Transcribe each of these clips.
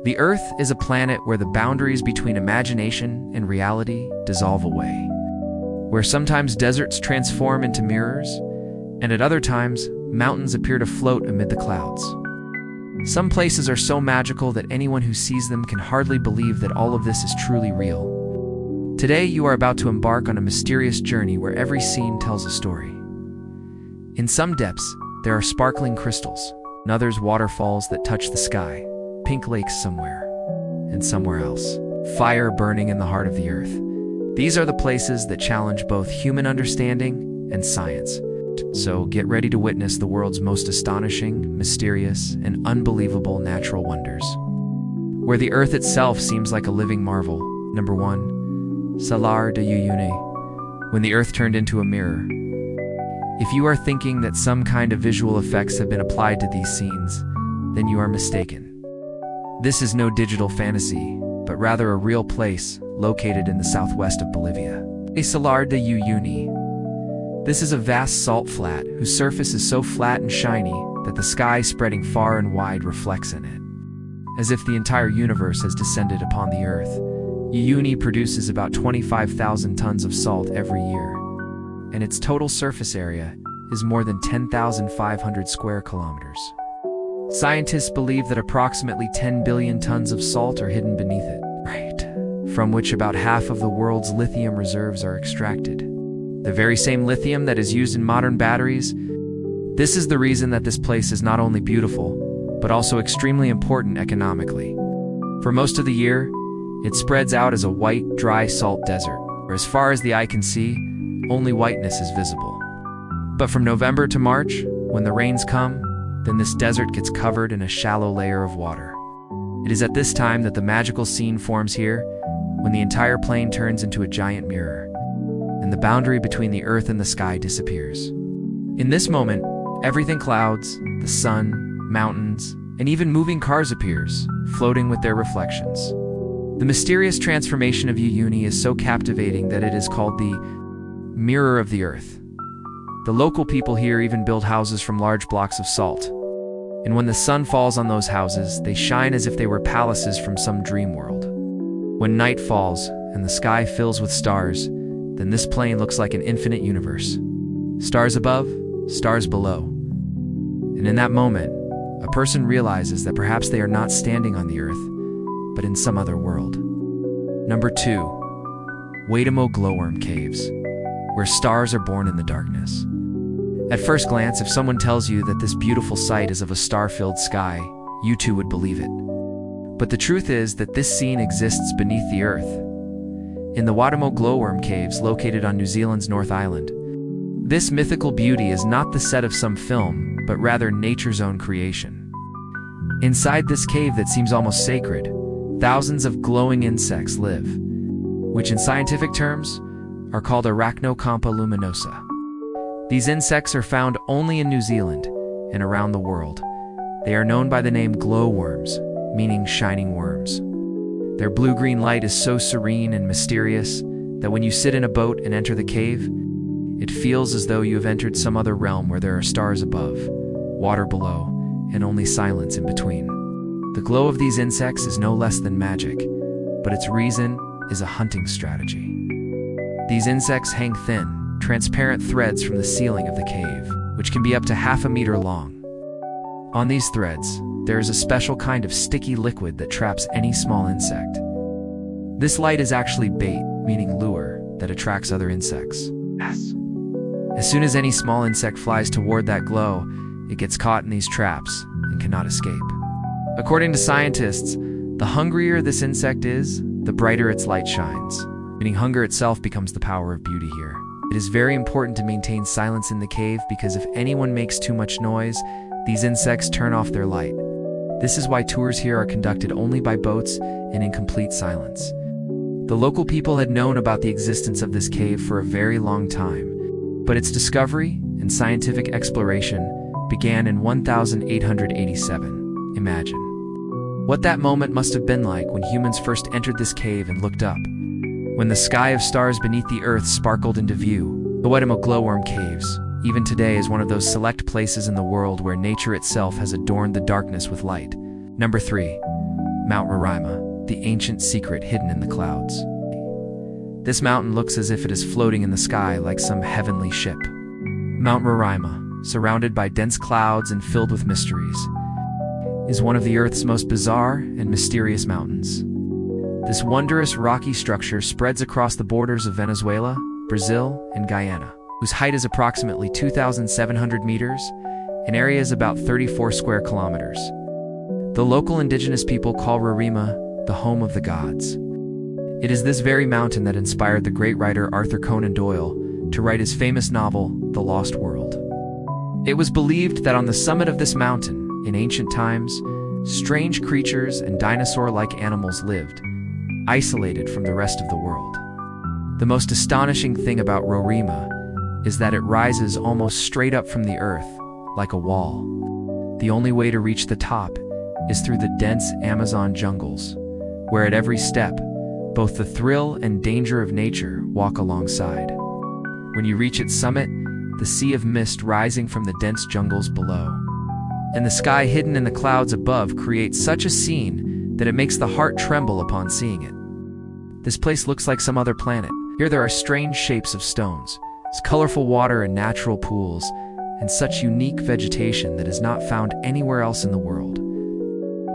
The Earth is a planet where the boundaries between imagination and reality dissolve away, where sometimes deserts transform into mirrors, and at other times, mountains appear to float amid the clouds. Some places are so magical that anyone who sees them can hardly believe that all of this is truly real. Today, you are about to embark on a mysterious journey where every scene tells a story. In some depths, there are sparkling crystals, in others waterfalls that touch the sky, pink lakes somewhere, and somewhere else, fire burning in the heart of the earth. These are the places that challenge both human understanding and science. So get ready to witness the world's most astonishing, mysterious, and unbelievable natural wonders. Where the earth itself seems like a living marvel. Number 1. Salar de Uyuni. When the earth turned into a mirror. If you are thinking that some kind of visual effects have been applied to these scenes, then you are mistaken. This is no digital fantasy, but rather a real place located in the southwest of Bolivia. Salar de Uyuni. This is a vast salt flat whose surface is so flat and shiny that the sky spreading far and wide reflects in it. As if the entire universe has descended upon the earth, Uyuni produces about 25,000 tons of salt every year, and its total surface area is more than 10,500 square kilometers. Scientists believe that approximately 10 billion tons of salt are hidden beneath it, from which about half of the world's lithium reserves are extracted. The very same lithium that is used in modern batteries. This is the reason that this place is not only beautiful, but also extremely important economically. For most of the year, it spreads out as a white, dry salt desert, where as far as the eye can see, only whiteness is visible. But from November to March, when the rains come, then this desert gets covered in a shallow layer of water. It is at this time that the magical scene forms here, when the entire plain turns into a giant mirror, and the boundary between the earth and the sky disappears. In this moment, everything clouds, the sun, mountains, and even moving cars appears, floating with their reflections. The mysterious transformation of Uyuni is so captivating that it is called the mirror of the earth. The local people here even build houses from large blocks of salt. And when the sun falls on those houses, they shine as if they were palaces from some dream world. When night falls and the sky fills with stars, then this plain looks like an infinite universe. Stars above, stars below. And in that moment, a person realizes that perhaps they are not standing on the earth, but in some other world. Number 2. Waitamo Glowworm Caves, where stars are born in the darkness. At first glance, if someone tells you that this beautiful sight is of a star-filled sky, you too would believe it. But the truth is that this scene exists beneath the earth. In the Waitamo Glowworm Caves located on New Zealand's North Island, this mythical beauty is not the set of some film, but rather nature's own creation. Inside this cave that seems almost sacred, thousands of glowing insects live, which in scientific terms are called Arachnocampa luminosa. These insects are found only in New Zealand and around the world. They are known by the name glowworms, meaning shining worms. Their blue-green light is so serene and mysterious that when you sit in a boat and enter the cave, it feels as though you have entered some other realm where there are stars above, water below, and only silence in between. The glow of these insects is no less than magic, but its reason is a hunting strategy. These insects hang thin, transparent threads from the ceiling of the cave, which can be up to half a meter long. On these threads, there is a special kind of sticky liquid that traps any small insect. This light is actually bait, meaning lure, that attracts other insects. Yes. As soon as any small insect flies toward that glow, it gets caught in these traps and cannot escape. According to scientists, the hungrier this insect is, the brighter its light shines, meaning hunger itself becomes the power of beauty here. It is very important to maintain silence in the cave because if anyone makes too much noise, these insects turn off their light. This is why tours here are conducted only by boats and in complete silence. The local people had known about the existence of this cave for a very long time, but its discovery and scientific exploration began in 1887. Imagine what that moment must have been like when humans first entered this cave and looked up. When the sky of stars beneath the earth sparkled into view, the Waitamo Glowworm Caves, even today, is one of those select places in the world where nature itself has adorned the darkness with light. Number 3. Mount Roraima, the ancient secret hidden in the clouds. This mountain looks as if it is floating in the sky like some heavenly ship. Mount Roraima, surrounded by dense clouds and filled with mysteries, is one of the Earth's most bizarre and mysterious mountains. This wondrous rocky structure spreads across the borders of Venezuela, Brazil, and Guyana, whose height is approximately 2,700 meters, and area is about 34 square kilometers. The local indigenous people call Roraima the home of the gods. It is this very mountain that inspired the great writer Arthur Conan Doyle to write his famous novel, The Lost World. It was believed that on the summit of this mountain, in ancient times, strange creatures and dinosaur-like animals lived, isolated from the rest of the world. The most astonishing thing about Roraima is that it rises almost straight up from the earth, like a wall. The only way to reach the top is through the dense Amazon jungles, where at every step, both the thrill and danger of nature walk alongside. When you reach its summit, the sea of mist rising from the dense jungles below, and the sky hidden in the clouds above creates such a scene that it makes the heart tremble upon seeing it. This place looks like some other planet. Here there are strange shapes of stones, colorful water and natural pools, and such unique vegetation that is not found anywhere else in the world.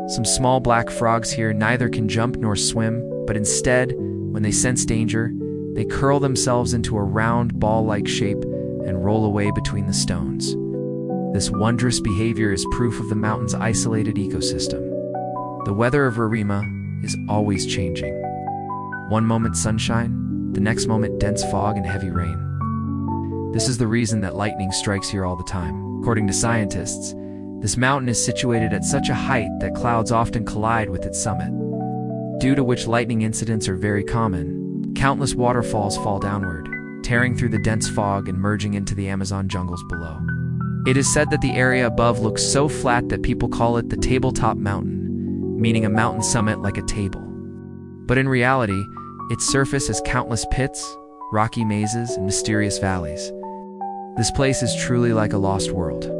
Some small black frogs here neither can jump nor swim, but instead, when they sense danger, they curl themselves into a round ball-like shape and roll away between the stones. This wondrous behavior is proof of the mountain's isolated ecosystem. The weather of Roraima is always changing. One moment sunshine, the next moment dense fog and heavy rain. This is the reason that lightning strikes here all the time. According to scientists, this mountain is situated at such a height that clouds often collide with its summit, due to which lightning incidents are very common. Countless waterfalls fall downward, tearing through the dense fog and merging into the Amazon jungles below. It is said that the area above looks so flat that people call it the tabletop mountain, meaning a mountain summit like a table. But in reality, its surface has countless pits, rocky mazes, and mysterious valleys. This place is truly like a lost world,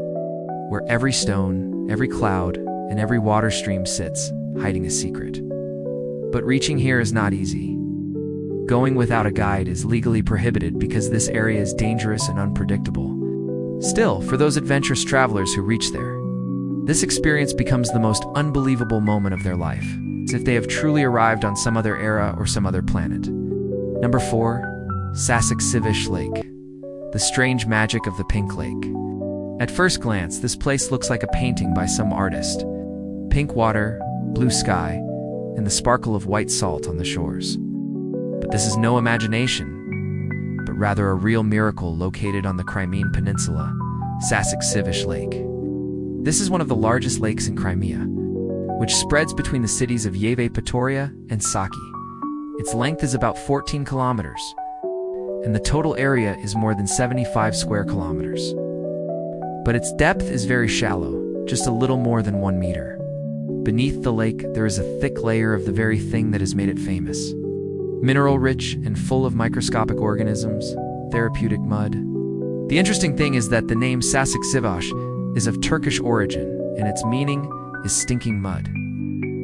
where every stone, every cloud, and every water stream sits, hiding a secret. But reaching here is not easy. Going without a guide is legally prohibited because this area is dangerous and unpredictable. Still, for those adventurous travelers who reach there, this experience becomes the most unbelievable moment of their life, as if they have truly arrived on some other era or some other planet. Number 4. Sacsayhuaman Lake. The strange magic of the Pink Lake. At first glance, this place looks like a painting by some artist. Pink water, blue sky, and the sparkle of white salt on the shores. But this is no imagination, but rather a real miracle located on the Crimean Peninsula, Sacsayhuaman Lake. This is one of the largest lakes in Crimea, which spreads between the cities of Yevpatoria and Saki. Its length is about 14 kilometers, and the total area is more than 75 square kilometers. But its depth is very shallow, just a little more than 1 meter. Beneath the lake, there is a thick layer of the very thing that has made it famous. Mineral-rich and full of microscopic organisms, therapeutic mud. The interesting thing is that the name Sacsayhuaman is of Turkish origin, and its meaning is stinking mud.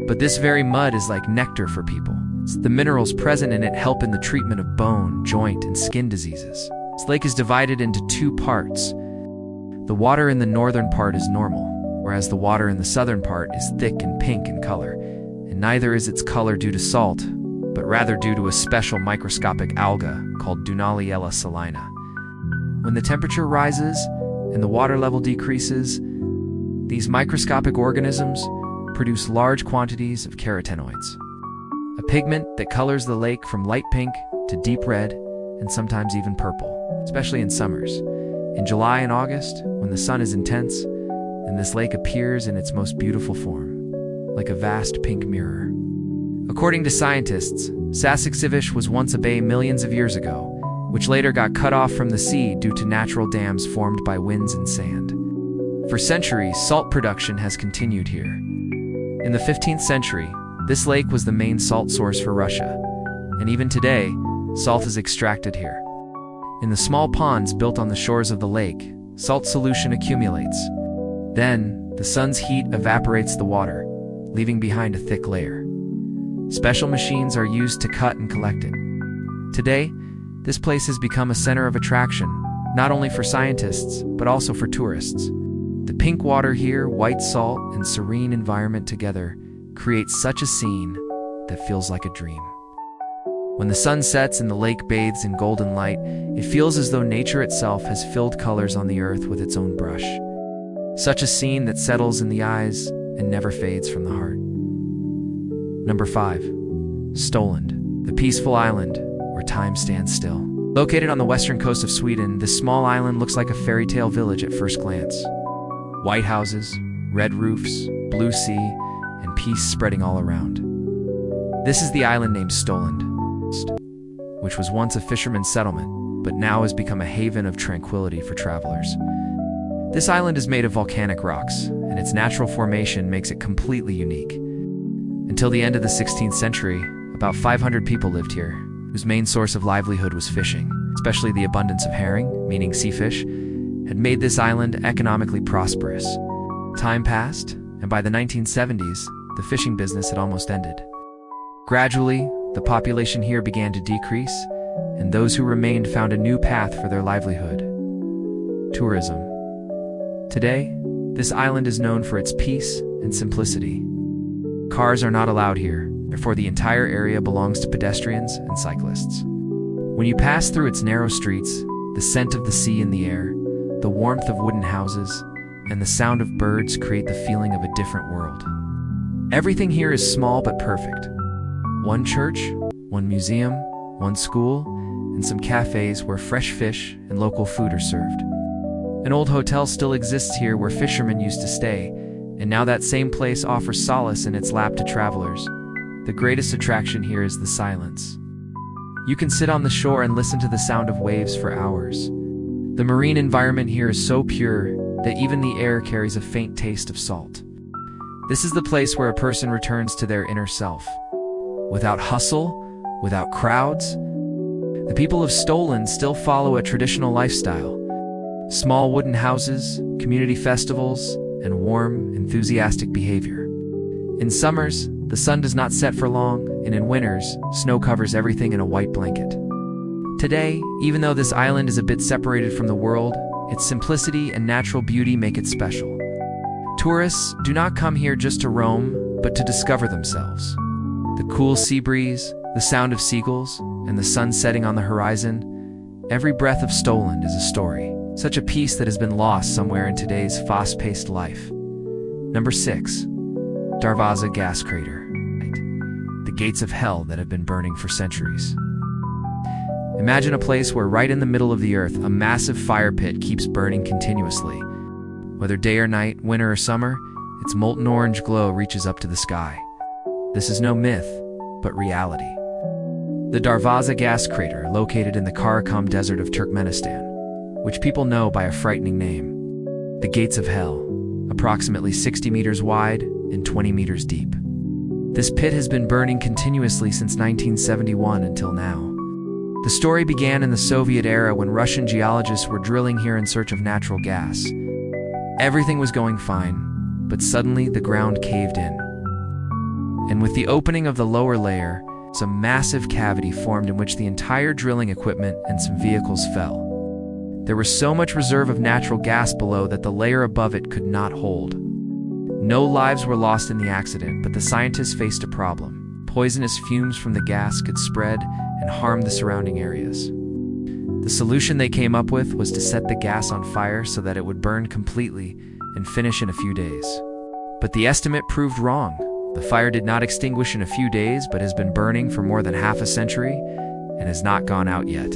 But this very mud is like nectar for people. The minerals present in it help in the treatment of bone, joint, and skin diseases. This lake is divided into 2 parts. The water in the northern part is normal, whereas the water in the southern part is thick and pink in color, and neither is its color due to salt, but rather due to a special microscopic alga called Dunaliella salina. When the temperature rises and the water level decreases, these microscopic organisms produce large quantities of carotenoids, a pigment that colors the lake from light pink to deep red and sometimes even purple, especially in summers. In July and August, when the sun is intense, then this lake appears in its most beautiful form, like a vast pink mirror. According to scientists, Sacsayhuaman was once a bay millions of years ago, which later got cut off from the sea due to natural dams formed by winds and sand. For centuries, salt production has continued here. In the 15th century, this lake was the main salt source for Russia, and even today, salt is extracted here. In the small ponds built on the shores of the lake, salt solution accumulates. Then, the sun's heat evaporates the water, leaving behind a thick layer. Special machines are used to cut and collect it. Today, this place has become a center of attraction, not only for scientists, but also for tourists. The pink water here, white salt, and serene environment together create such a scene that feels like a dream. When the sun sets and the lake bathes in golden light, it feels as though nature itself has filled colors on the earth with its own brush. Such a scene that settles in the eyes and never fades from the heart. Number 5. Stolland, the peaceful island where time stands still. Located on the western coast of Sweden, this small island looks like a fairy tale village at first glance. White houses, red roofs, blue sea, and peace spreading all around. This is the island named Stolland, which was once a fisherman's settlement, but now has become a haven of tranquility for travelers. This island is made of volcanic rocks, and its natural formation makes it completely unique. Until the end of the 16th century, about 500 people lived here, whose main source of livelihood was fishing, especially the abundance of herring, meaning sea fish, had made this island economically prosperous. Time passed, and by the 1970s, the fishing business had almost ended. Gradually, the population here began to decrease, and those who remained found a new path for their livelihood: tourism. Today, this island is known for its peace and simplicity. Cars are not allowed here, therefore the entire area belongs to pedestrians and cyclists. When you pass through its narrow streets, the scent of the sea in the air, the warmth of wooden houses, and the sound of birds create the feeling of a different world. Everything here is small but perfect. One church, one museum, one school, and some cafes where fresh fish and local food are served. An old hotel still exists here where fishermen used to stay, and now that same place offers solace in its lap to travelers. The greatest attraction here is the silence. You can sit on the shore and listen to the sound of waves for hours. The marine environment here is so pure that even the air carries a faint taste of salt. This is the place where a person returns to their inner self. Without hustle, without crowds, the people of Stolland still follow a traditional lifestyle. Small wooden houses, community festivals, and warm, enthusiastic behavior. In summers, the sun does not set for long, and in winters, snow covers everything in a white blanket. Today, even though this island is a bit separated from the world, its simplicity and natural beauty make it special. Tourists do not come here just to roam, but to discover themselves. The cool sea breeze, the sound of seagulls, and the sun setting on the horizon, every breath of Stolland is a story. Such a piece that has been lost somewhere in today's fast-paced life. Number 6. Darvaza Gas Crater. The gates of hell that have been burning for centuries. Imagine a place where right in the middle of the earth, a massive fire pit keeps burning continuously. Whether day or night, winter or summer, its molten orange glow reaches up to the sky. This is no myth, but reality. The Darvaza Gas Crater, located in the Karakum Desert of Turkmenistan, which people know by a frightening name: the Gates of Hell, approximately 60 meters wide and 20 meters deep. This pit has been burning continuously since 1971 until now. The story began in the Soviet era when Russian geologists were drilling here in search of natural gas. Everything was going fine, but suddenly the ground caved in. And with the opening of the lower layer, a massive cavity formed in which the entire drilling equipment and some vehicles fell. There was so much reserve of natural gas below that the layer above it could not hold. No lives were lost in the accident, but the scientists faced a problem. Poisonous fumes from the gas could spread and harm the surrounding areas. The solution they came up with was to set the gas on fire so that it would burn completely and finish in a few days. But the estimate proved wrong. The fire did not extinguish in a few days, but has been burning for more than half a century and has not gone out yet.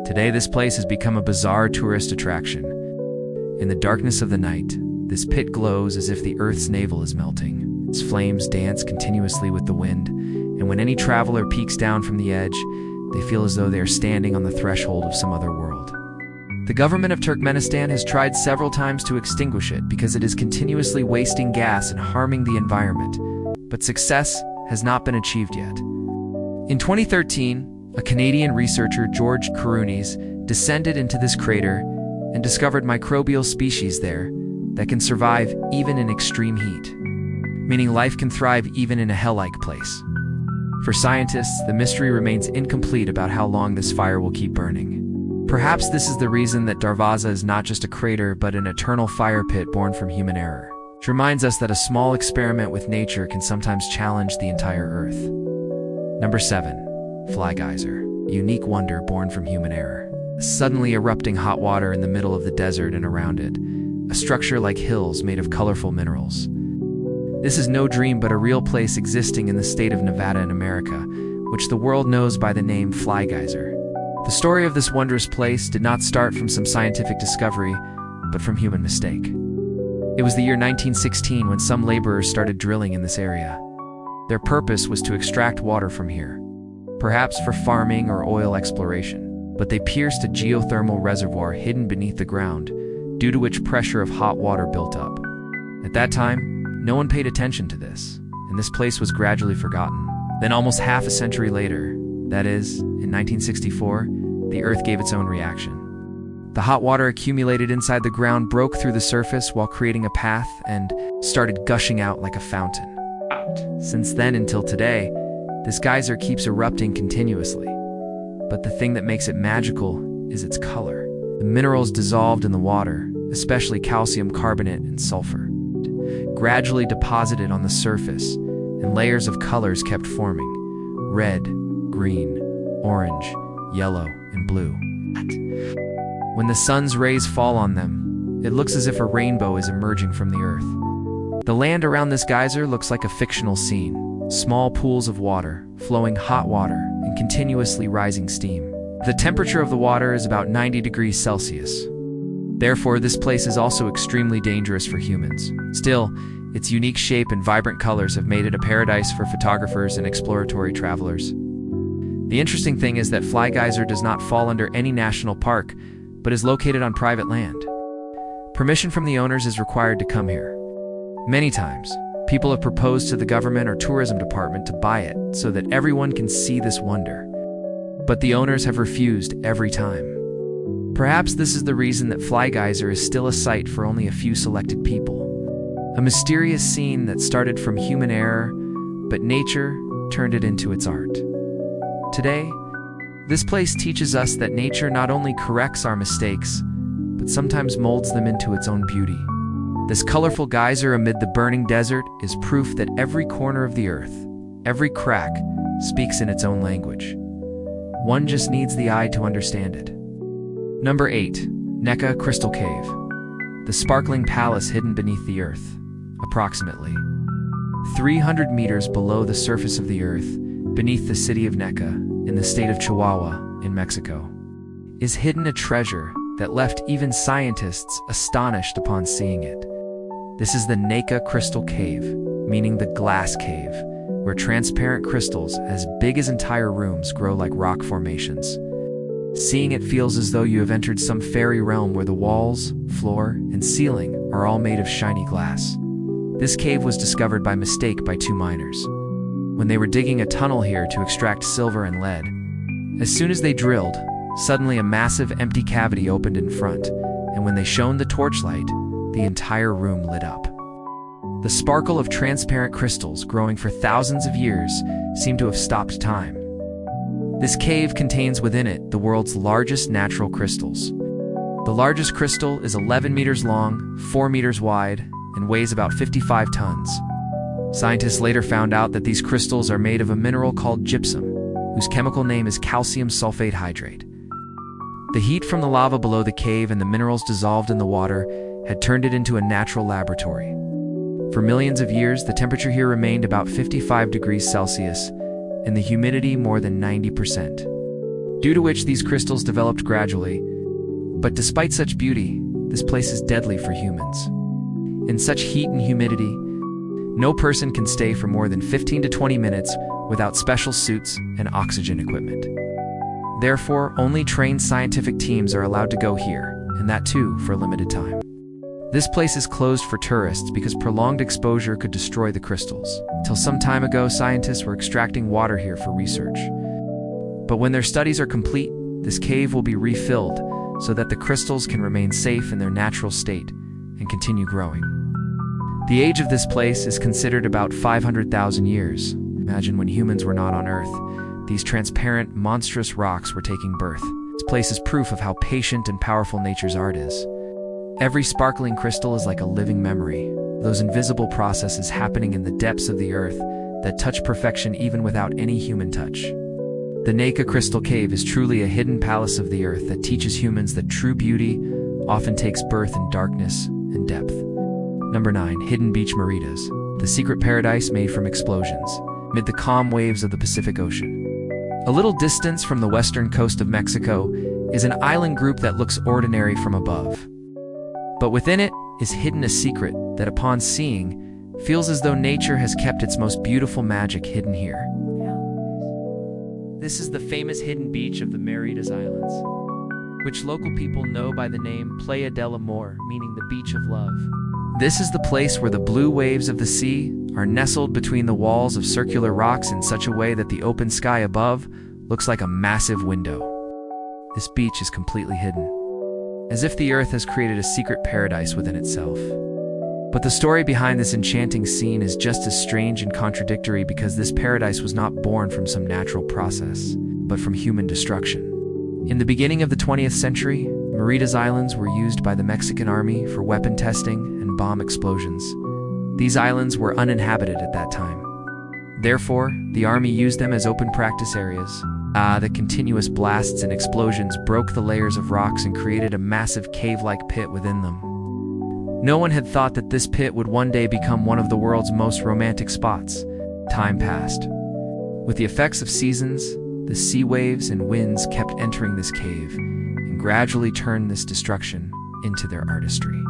Today, this place has become a bizarre tourist attraction. In the darkness of the night, this pit glows as if the Earth's navel is melting. Its flames dance continuously with the wind, and when any traveler peeks down from the edge, they feel as though they are standing on the threshold of some other world. The government of Turkmenistan has tried several times to extinguish it because it is continuously wasting gas and harming the environment, but success has not been achieved yet. In 2013, a Canadian researcher, George Karounis, descended into this crater and discovered microbial species there that can survive even in extreme heat. meaning life can thrive even in a hell-like place. For scientists, the mystery remains incomplete about how long this fire will keep burning. Perhaps this is the reason that Darvaza is not just a crater but an eternal fire pit born from human error, which reminds us that a small experiment with nature can sometimes challenge the entire Earth. Number 7. Fly Geyser, a unique wonder born from human error. Suddenly erupting hot water in the middle of the desert and around it, a structure like hills made of colorful minerals. This is no dream but a real place existing in the state of Nevada in America, which the world knows by the name Fly Geyser. The story of this wondrous place did not start from some scientific discovery, but from human mistake. It was the year 1916 when some laborers started drilling in this area. Their purpose was to extract water from here, perhaps for farming or oil exploration, but they pierced a geothermal reservoir hidden beneath the ground, due to which pressure of hot water built up. At that time, no one paid attention to this, and this place was gradually forgotten. Then almost half a century later, that is, in 1964, the Earth gave its own reaction. The hot water accumulated inside the ground broke through the surface while creating a path and started gushing out like a fountain. Since then until today, this geyser keeps erupting continuously. But the thing that makes it magical is its color. The minerals dissolved in the water, especially calcium carbonate and sulfur, gradually deposited on the surface, and layers of colors kept forming: red, green, orange, yellow, and blue. When the sun's rays fall on them, it looks as if a rainbow is emerging from the earth. The land around this geyser looks like a fictional scene: small pools of water, flowing hot water, and continuously rising steam. The temperature of the water is about 90 degrees Celsius. Therefore, this place is also extremely dangerous for humans. Still, its unique shape and vibrant colors have made it a paradise for photographers and exploratory travelers. The interesting thing is that Fly Geyser does not fall under any national park, but is located on private land. Permission from the owners is required to come here. Many times, people have proposed to the government or tourism department to buy it so that everyone can see this wonder. But the owners have refused every time. Perhaps this is the reason that Fly Geyser is still a site for only a few selected people. A mysterious scene that started from human error, but nature turned it into its art. Today, this place teaches us that nature not only corrects our mistakes, but sometimes molds them into its own beauty. This colorful geyser amid the burning desert is proof that every corner of the earth, every crack, speaks in its own language. One just needs the eye to understand it. Number 8. Nekka Crystal Cave, the sparkling palace hidden beneath the earth, approximately 300 meters below the surface of the earth, beneath the city of Nekka, in the state of Chihuahua, in Mexico, is hidden a treasure that left even scientists astonished upon seeing it. This is the Nekka Crystal Cave, meaning the glass cave, where transparent crystals as big as entire rooms grow like rock formations. Seeing it feels as though you have entered some fairy realm where the walls, floor, and ceiling are all made of shiny glass. This cave was discovered by mistake by two miners, when they were digging a tunnel here to extract silver and lead. As soon as they drilled, suddenly a massive empty cavity opened in front, and when they shone the torchlight, the entire room lit up. The sparkle of transparent crystals growing for thousands of years seemed to have stopped time. This cave contains within it the world's largest natural crystals. The largest crystal is 11 meters long, 4 meters wide, and weighs about 55 tons. Scientists later found out that these crystals are made of a mineral called gypsum, whose chemical name is calcium sulfate hydrate. The heat from the lava below the cave and the minerals dissolved in the water had turned it into a natural laboratory. For millions of years, the temperature here remained about 55 degrees Celsius, and the humidity more than 90%, due to which these crystals developed gradually. But despite such beauty, this place is deadly for humans. In such heat and humidity, no person can stay for more than 15 to 20 minutes without special suits and oxygen equipment. Therefore, only trained scientific teams are allowed to go here, and that too for a limited time. This place is closed for tourists because prolonged exposure could destroy the crystals. Till some time ago, scientists were extracting water here for research. But when their studies are complete, this cave will be refilled so that the crystals can remain safe in their natural state and continue growing. The age of this place is considered about 500,000 years. Imagine when humans were not on Earth. These transparent, monstrous rocks were taking birth. This place is proof of how patient and powerful nature's art is. Every sparkling crystal is like a living memory, those invisible processes happening in the depths of the earth that touch perfection even without any human touch. The Naka Crystal Cave is truly a hidden palace of the earth that teaches humans that true beauty often takes birth in darkness and depth. Number 9. Hidden Beach Maritas, the secret paradise made from explosions, amid the calm waves of the Pacific Ocean. A little distance from the western coast of Mexico is an island group that looks ordinary from above. But within it is hidden a secret that, upon seeing, feels as though nature has kept its most beautiful magic hidden here. This is the famous hidden beach of the Maritas Islands, which local people know by the name Playa del Amor, meaning the beach of love. This is the place where the blue waves of the sea are nestled between the walls of circular rocks in such a way that the open sky above looks like a massive window. This beach is completely hidden, as if the earth has created a secret paradise within itself. But the story behind this enchanting scene is just as strange and contradictory, because this paradise was not born from some natural process, but from human destruction. In the beginning of the 20th century, Maritas Islands were used by the Mexican army for weapon testing and bomb explosions. These islands were uninhabited at that time. Therefore, the army used them as open practice areas. The continuous blasts and explosions broke the layers of rocks and created a massive cave-like pit within them. No one had thought that this pit would one day become one of the world's most romantic spots. Time passed. With the effects of seasons, the sea waves and winds kept entering this cave and gradually turned this destruction into their artistry.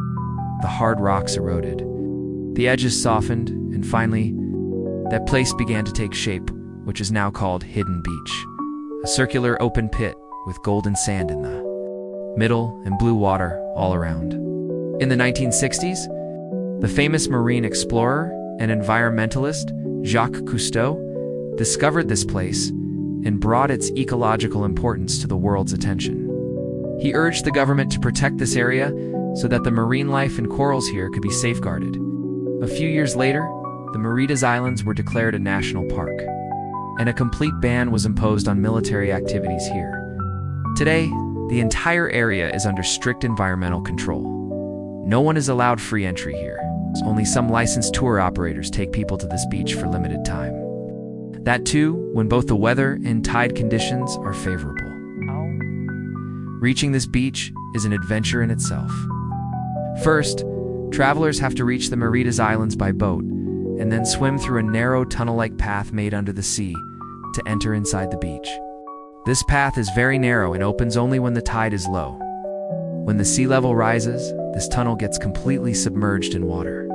The hard rocks eroded, the edges softened, and finally, that place began to take shape, which is now called Hidden Beach. A circular open pit with golden sand in the middle and blue water all around. In the 1960s, the famous marine explorer and environmentalist Jacques Cousteau discovered this place and brought its ecological importance to the world's attention. He urged the government to protect this area so that the marine life and corals here could be safeguarded. A few years later, the Maritas Islands were declared a national park, and a complete ban was imposed on military activities here. Today, the entire area is under strict environmental control. No one is allowed free entry here. Only some licensed tour operators take people to this beach for limited time. That too, when both the weather and tide conditions are favorable. Reaching this beach is an adventure in itself. First, travelers have to reach the Maritas Islands by boat, and then swim through a narrow tunnel-like path made under the sea to enter inside the beach. This path is very narrow and opens only when the tide is low. When the sea level rises, this tunnel gets completely submerged in water.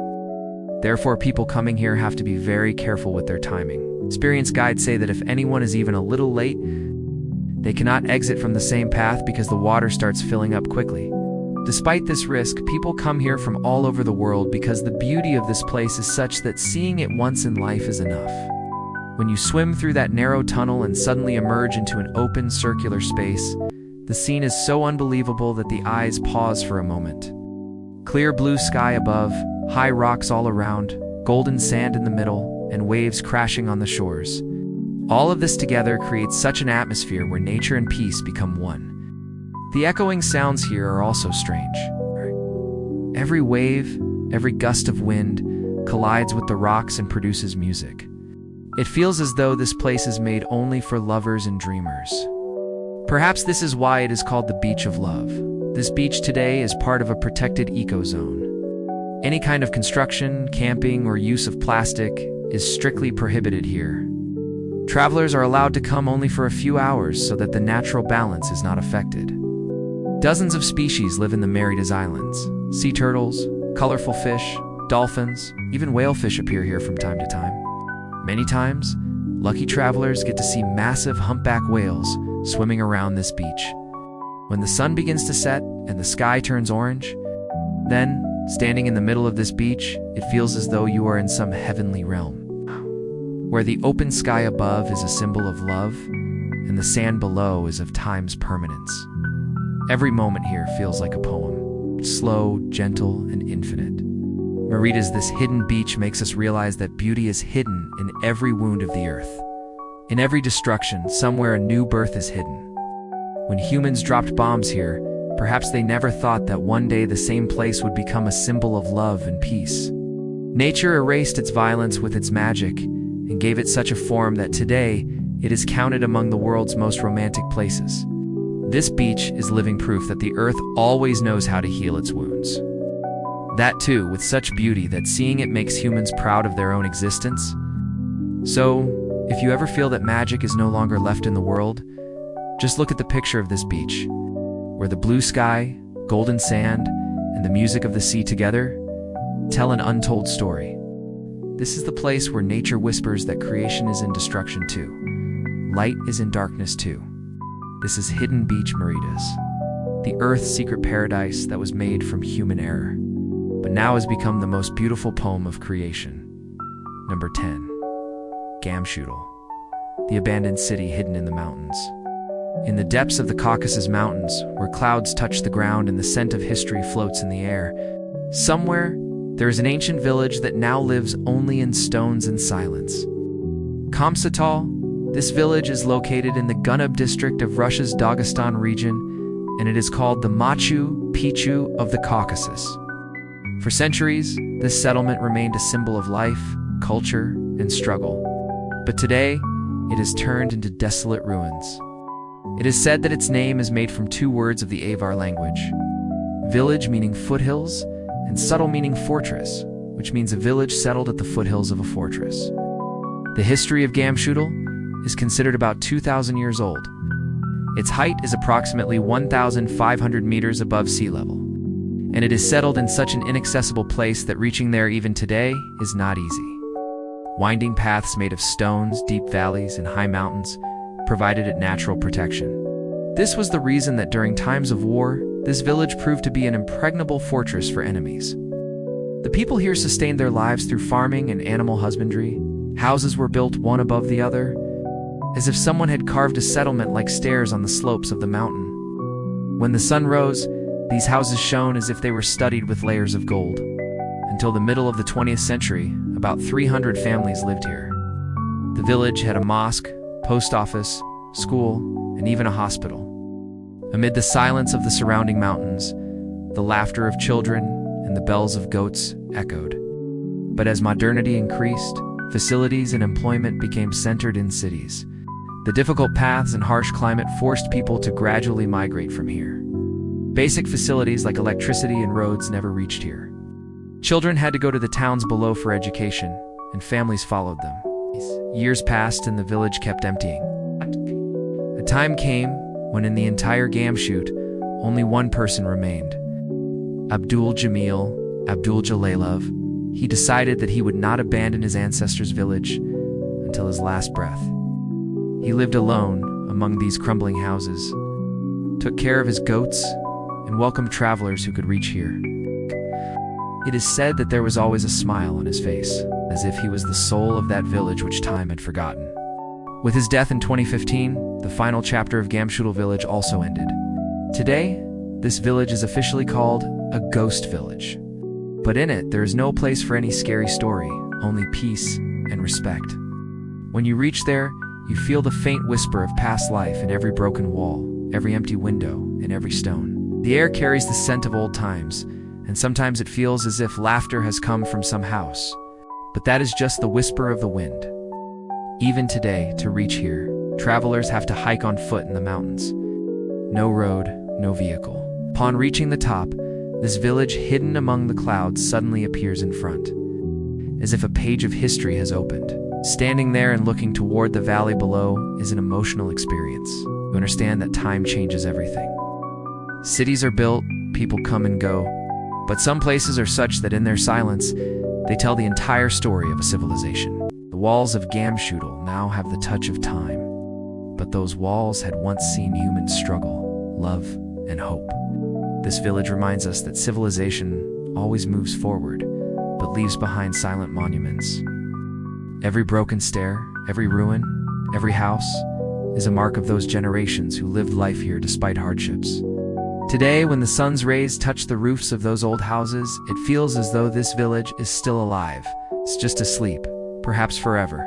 Therefore, people coming here have to be very careful with their timing. Experienced guides say that if anyone is even a little late, they cannot exit from the same path because the water starts filling up quickly. Despite this risk, people come here from all over the world because the beauty of this place is such that seeing it once in life is enough. When you swim through that narrow tunnel and suddenly emerge into an open circular space, the scene is so unbelievable that the eyes pause for a moment. Clear blue sky above, high rocks all around, golden sand in the middle, and waves crashing on the shores. All of this together creates such an atmosphere where nature and peace become one. The echoing sounds here are also strange. Every wave, every gust of wind, collides with the rocks and produces music. It feels as though this place is made only for lovers and dreamers. Perhaps this is why it is called the Beach of Love. This beach today is part of a protected eco-zone. Any kind of construction, camping, or use of plastic is strictly prohibited here. Travelers are allowed to come only for a few hours so that the natural balance is not affected. Dozens of species live in the Maritas Islands. Sea turtles, colorful fish, dolphins, even whalefish appear here from time to time. Many times, lucky travelers get to see massive humpback whales swimming around this beach. When the sun begins to set and the sky turns orange, then, standing in the middle of this beach, it feels as though you are in some heavenly realm, where the open sky above is a symbol of love and the sand below is of time's permanence. Every moment here feels like a poem, slow, gentle, and infinite. Merida's this hidden beach makes us realize that beauty is hidden in every wound of the earth. In every destruction, somewhere a new birth is hidden. When humans dropped bombs here, perhaps they never thought that one day the same place would become a symbol of love and peace. Nature erased its violence with its magic and gave it such a form that today it is counted among the world's most romantic places. This beach is living proof that the earth always knows how to heal its wounds. That too, with such beauty that seeing it makes humans proud of their own existence. So, if you ever feel that magic is no longer left in the world, just look at the picture of this beach, where the blue sky, golden sand, and the music of the sea together tell an untold story. This is the place where nature whispers that creation is in destruction too. Light is in darkness too. This is Hidden Beach Meridas, the Earth's secret paradise that was made from human error, but now has become the most beautiful poem of creation. Number 10. Gamshootl, the abandoned city hidden in the mountains. In the depths of the Caucasus Mountains, where clouds touch the ground and the scent of history floats in the air, somewhere there is an ancient village that now lives only in stones and silence. Gamshootl, this village is located in the Gunub district of Russia's Dagestan region, and it is called the Machu Picchu of the Caucasus. For centuries, this settlement remained a symbol of life, culture, and struggle. But today, it has turned into desolate ruins. It is said that its name is made from two words of the Avar language: village meaning foothills, and subtle meaning fortress, which means a village settled at the foothills of a fortress. The history of Gamshootl is considered about 2,000 years old. Its height is approximately 1,500 meters above sea level, and it is settled in such an inaccessible place that reaching there even today is not easy. Winding paths made of stones, deep valleys, and high mountains provided it natural protection. This was the reason that during times of war, this village proved to be an impregnable fortress for enemies. The people here sustained their lives through farming and animal husbandry. Houses were built one above the other, as if someone had carved a settlement like stairs on the slopes of the mountain. When the sun rose, these houses shone as if they were studded with layers of gold. Until the middle of the 20th century, about 300 families lived here. The village had a mosque, post office, school, and even a hospital. Amid the silence of the surrounding mountains, the laughter of children and the bells of goats echoed. But as modernity increased, facilities and employment became centered in cities. The difficult paths and harsh climate forced people to gradually migrate from here. Basic facilities like electricity and roads never reached here. Children had to go to the towns below for education, and families followed them. Years passed and the village kept emptying. A time came when in the entire Gamshoot, only one person remained. Abdul Jalalov. He decided that he would not abandon his ancestors' village until his last breath. He lived alone among these crumbling houses, took care of his goats, and welcomed travelers who could reach here. It is said that there was always a smile on his face, as if he was the soul of that village which time had forgotten. With his death in 2015, the final chapter of Gamshootl village also ended. Today, this village is officially called a ghost village. But in it, there is no place for any scary story, only peace and respect. When you reach there, you feel the faint whisper of past life in every broken wall, every empty window, and every stone. The air carries the scent of old times, and sometimes it feels as if laughter has come from some house. But that is just the whisper of the wind. Even today, to reach here, travelers have to hike on foot in the mountains. No road, no vehicle. Upon reaching the top, this village hidden among the clouds suddenly appears in front, as if a page of history has opened. Standing there and looking toward the valley below is an emotional experience. You understand that time changes everything. Cities are built, people come and go, but some places are such that in their silence, they tell the entire story of a civilization. The walls of Gamshootl now have the touch of time, but those walls had once seen humans struggle, love, and hope. This village reminds us that civilization always moves forward, but leaves behind silent monuments. Every broken stair, every ruin, every house is a mark of those generations who lived life here despite hardships. Today, when the sun's rays touch the roofs of those old houses, it feels as though this village is still alive. It's just asleep, perhaps forever.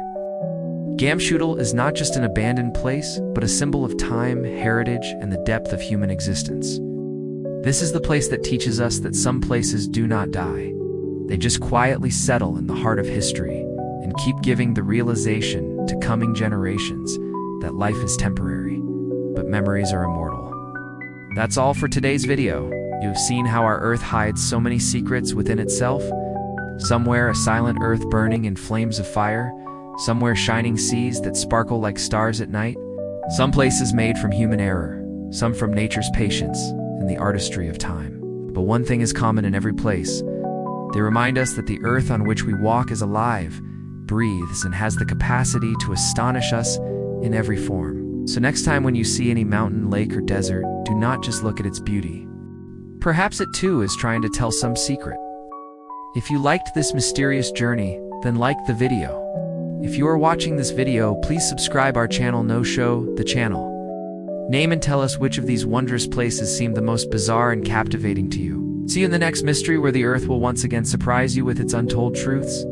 Gamschutel is not just an abandoned place, but a symbol of time, heritage, and the depth of human existence. This is the place that teaches us that some places do not die. They just quietly settle in the heart of history and keep giving the realization to coming generations that life is temporary, but memories are immortal. That's all for today's video. You have seen how our Earth hides so many secrets within itself. Somewhere a silent Earth burning in flames of fire, somewhere shining seas that sparkle like stars at night, some places made from human error, some from nature's patience and the artistry of time. But one thing is common in every place. They remind us that the earth on which we walk is alive, breathes, and has the capacity to astonish us in every form. So next time when you see any mountain, lake, or desert, do not just look at its beauty. Perhaps it too is trying to tell some secret. If you liked this mysterious journey, then like the video. If you are watching this video, please subscribe our channel. No Show the channel. Name and tell us which of these wondrous places seem the most bizarre and captivating to you. See you in the next mystery, where the earth will once again surprise you with its untold truths.